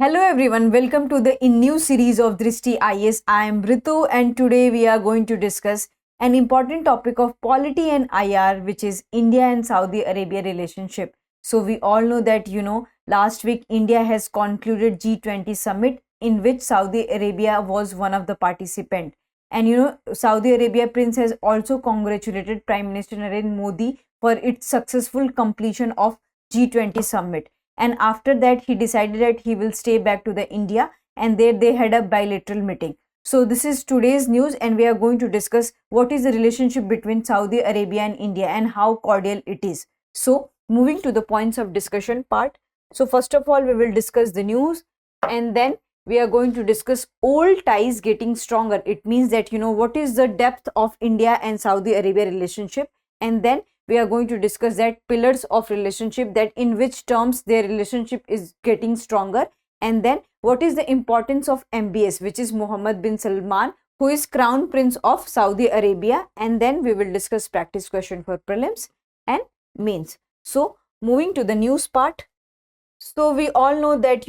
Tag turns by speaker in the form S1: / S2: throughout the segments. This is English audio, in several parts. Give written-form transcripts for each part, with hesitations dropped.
S1: Hello everyone, welcome to the new series of Drishti IS. I am Ritu and today we are going to discuss an important topic of polity and IR, which is India and Saudi Arabia relationship. So we all know that last week India has concluded G20 summit in which Saudi Arabia was one of the participants. And Saudi Arabia Prince has also congratulated Prime Minister Narendra Modi for its successful completion of G20 summit, and after that he decided that he will stay back to the India, and there they had a bilateral meeting. So this is today's news and we are going to discuss what is the relationship between Saudi Arabia and India and how cordial it is. So moving to the points of discussion part. So first of all we will discuss the news, and then we are going to discuss old ties getting stronger. It means that what is the depth of India and Saudi Arabia relationship, and then we are going to discuss that pillars of relationship, that in which terms their relationship is getting stronger, and then what is the importance of MBS, which is Mohammed bin Salman, who is crown prince of Saudi Arabia, and then we will discuss practice question for prelims and mains. So moving to the news part. So we all know that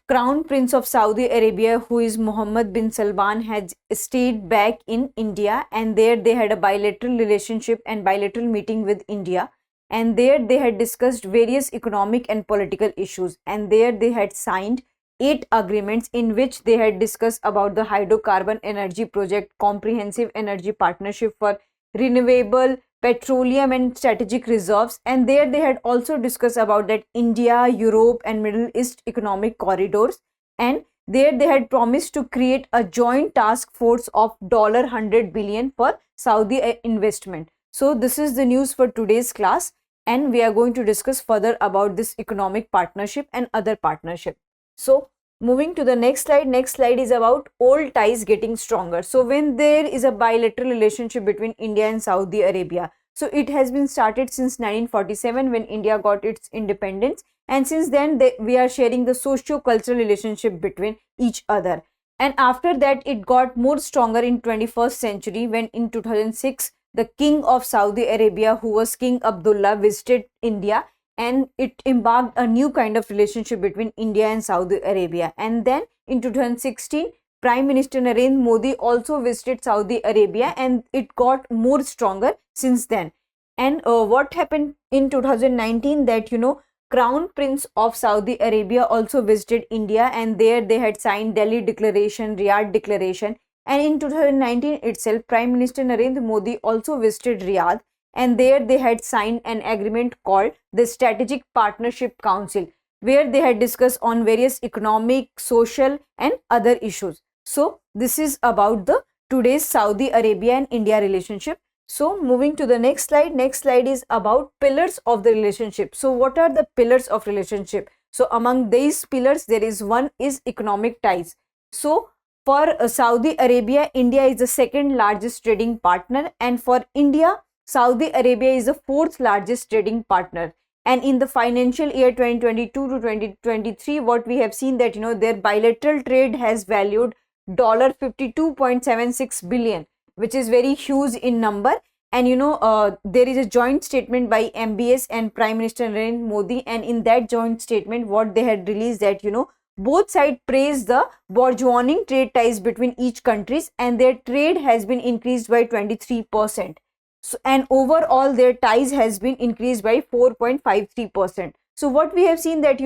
S1: Crown Prince of Saudi Arabia, who is Mohammed bin Salman, has stayed back in India, and there they had a bilateral relationship and bilateral meeting with India, and there they had discussed various economic and political issues, and there they had signed 8 agreements in which they had discussed about the hydrocarbon energy project, comprehensive energy partnership for renewable petroleum and strategic reserves, and there they had also discussed about that India, Europe and Middle East economic corridors, and there they had promised to create a joint task force of $100 billion for Saudi investment. So this is the news for today's class, and we are going to discuss further about this economic partnership and other partnership. So moving to the next slide is about old ties getting stronger. So when there is a bilateral relationship between India and Saudi Arabia, so it has been started since 1947 when India got its independence, and since then we are sharing the socio-cultural relationship between each other. And after that it got more stronger in 21st century when in 2006 the king of Saudi Arabia, who was King Abdullah, visited India, and it embarked a new kind of relationship between India and Saudi Arabia. And then in 2016 Prime Minister Narendra Modi also visited Saudi Arabia, and it got more stronger since then. And what happened in 2019, that Crown Prince of Saudi Arabia also visited India, and there they had signed Delhi Declaration, Riyadh Declaration, and in 2019 itself Prime Minister Narendra Modi also visited Riyadh, and there they had signed an agreement called the Strategic Partnership Council, where they had discussed on various economic, social and other issues. So this is about the today's Saudi Arabia and India relationship. So moving to the next slide is about pillars of the relationship. So what are the pillars of relationship? So among these pillars there is one is economic ties. So for Saudi Arabia, India is the second largest trading partner, and for India, Saudi Arabia is the fourth largest trading partner. And in the financial year 2022 to 2023, what we have seen that their bilateral trade has valued $52.76 billion, which is very huge in number. And there is a joint statement by MBS and Prime Minister Narendra Modi, and in that joint statement what they had released that both sides praised the burgeoning trade ties between each countries, and their trade has been increased by 23%. So, and overall their ties has been increased by 4.53%. So what we have seen that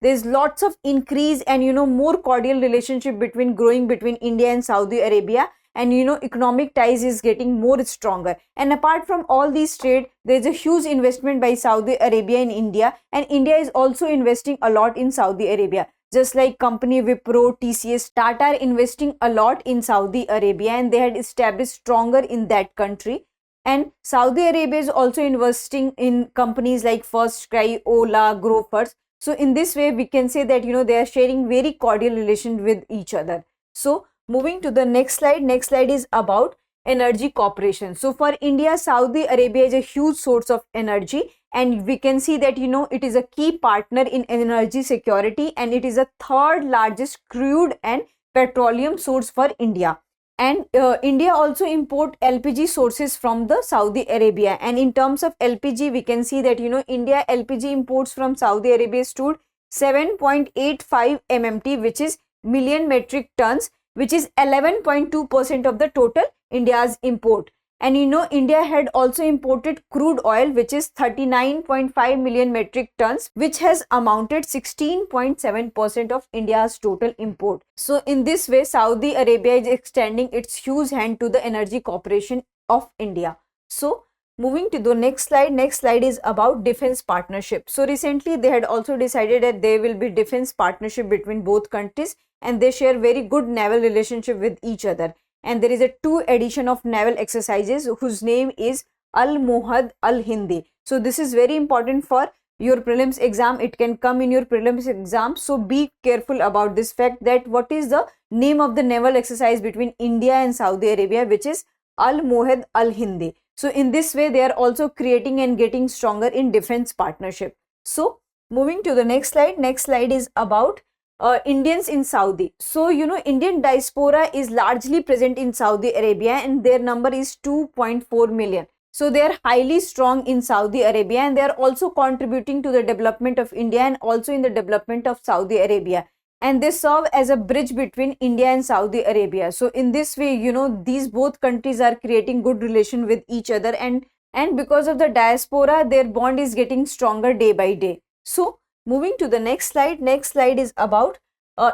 S1: there's lots of increase and more cordial relationship growing between India and Saudi Arabia, and economic ties is getting more stronger. And apart from all these trade, there's a huge investment by Saudi Arabia in India, and India is also investing a lot in Saudi Arabia. Just like company Wipro, TCS, Tata are investing a lot in Saudi Arabia, and they had established stronger in that country. And Saudi Arabia is also investing in companies like FirstCry, Ola, Grofers. So in this way we can say that they are sharing very cordial relation with each other. So moving to the next slide is about energy cooperation. So for India, Saudi Arabia is a huge source of energy, and we can see that it is a key partner in energy security, and it is a third largest crude and petroleum source for India. And India also import LPG sources from the Saudi Arabia, and in terms of LPG we can see that India LPG imports from Saudi Arabia stood 7.85 MMT, which is million metric tons, which is 11.2% of the total India's import. And you know, India had also imported crude oil, which is 39.5 million metric tons, which has amounted 16.7% of India's total import. So in this way, Saudi Arabia is extending its huge hand to the Energy Corporation of India. So moving to the next slide is about defense partnership. So recently they had also decided that there will be defense partnership between both countries, and they share very good naval relationship with each other. And there is a 2 edition of naval exercises whose name is Al Muhad Al Hindi. So this is very important for your prelims exam. It can come in your prelims exam. So be careful about this fact, that what is the name of the naval exercise between India and Saudi Arabia, which is Al Muhad Al Hindi. So in this way, they are also creating and getting stronger in defense partnership. So moving to the next slide is about Indians in Saudi. So you know, Indian diaspora is largely present in Saudi Arabia, and their number is 2.4 million. So they are highly strong in Saudi Arabia, and they are also contributing to the development of India and also in the development of Saudi Arabia. And they serve as a bridge between India and Saudi Arabia. So in this way, you know, these both countries are creating good relation with each other, and because of the diaspora, their bond is getting stronger day by day. So moving to the next slide is about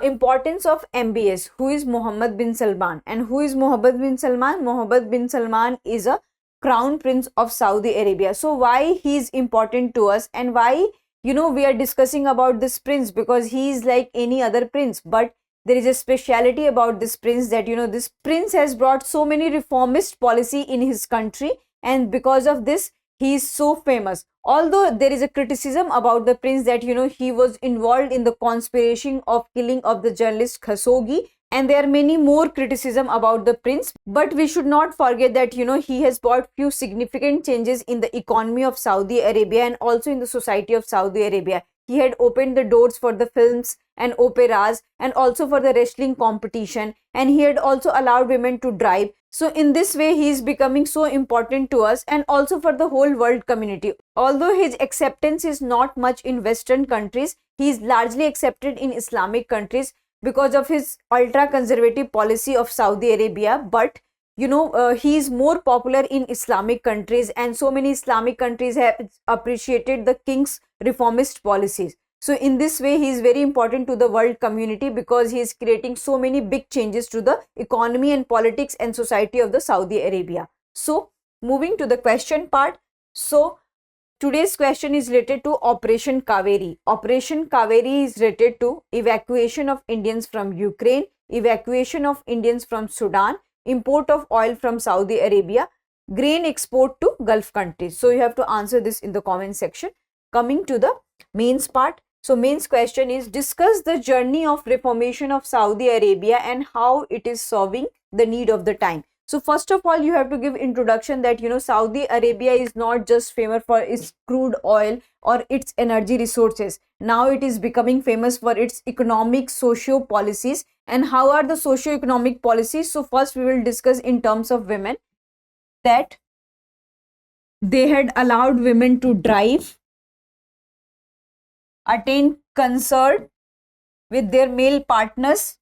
S1: importance of MBS. Who is Mohammed bin Salman? And who is Mohammed bin Salman? Mohammed bin Salman is a crown prince of Saudi Arabia. So why he is important to us, and why, you know, we are discussing about this prince? Because he is like any other prince, but there is a speciality about this prince, that you know, this prince has brought so many reformist policy in his country, and because of this he is so famous. Although there is a criticism about the prince, that you know, he was involved in the conspiracy of killing of the journalist Khashoggi, and there are many more criticism about the prince. But we should not forget that you know, he has brought few significant changes in the economy of Saudi Arabia and also in the society of Saudi Arabia. He had opened the doors for the films and operas, and also for the wrestling competition, and he had also allowed women to drive. So in this way, he is becoming so important to us, and also for the whole world community. Although his acceptance is not much in Western countries, he is largely accepted in Islamic countries because of his ultra conservative policy of Saudi Arabia. But you know, he is more popular in Islamic countries, and so many Islamic countries have appreciated the king's reformist policies. So in this way, he is very important to the world community, because he is creating so many big changes to the economy and politics and society of the Saudi Arabia. So moving to the question part. So today's question is related to Operation Kaveri. Operation Kaveri is related to evacuation of Indians from Ukraine, evacuation of Indians from Sudan, import of oil from Saudi Arabia, grain export to Gulf countries. So you have to answer this in the comment section. Coming to the mains part. So mains question is, discuss the journey of reformation of Saudi Arabia and how it is serving the need of the time. So first of all, you have to give introduction that you know, Saudi Arabia is not just famous for its crude oil or its energy resources. Now it is becoming famous for its economic socio policies. And how are the socio-economic policies? So first we will discuss in terms of women, that they had allowed women to drive, attain consort with their male partners,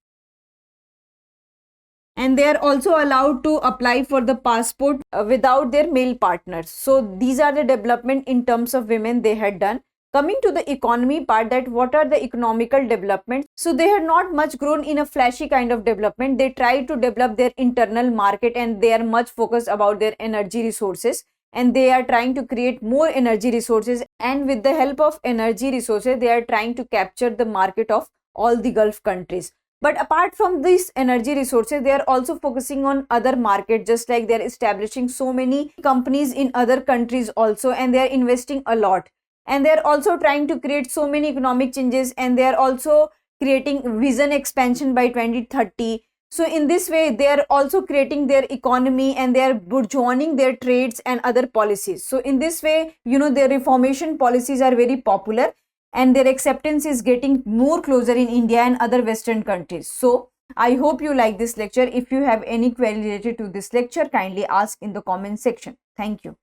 S1: and they are also allowed to apply for the passport without their male partners. So these are the development in terms of women they had done. Coming to the economy part, that what are the economical developments? So they had not much grown in a flashy kind of development. They tried to develop their internal market, and they are much focused about their energy resources, and they are trying to create more energy resources, and with the help of energy resources, they are trying to capture the market of all the Gulf countries. But apart from these energy resources, they are also focusing on other markets, just like they are establishing so many companies in other countries also, and they are investing a lot. And they are also trying to create so many economic changes, and they are also creating vision expansion by 2030. So in this way, they are also creating their economy, and they are burgeoning their trades and other policies. So in this way, you know, their reformation policies are very popular, and their acceptance is getting more closer in India and other Western countries. So I hope you like this lecture. If you have any query related to this lecture, kindly ask in the comment section. Thank you.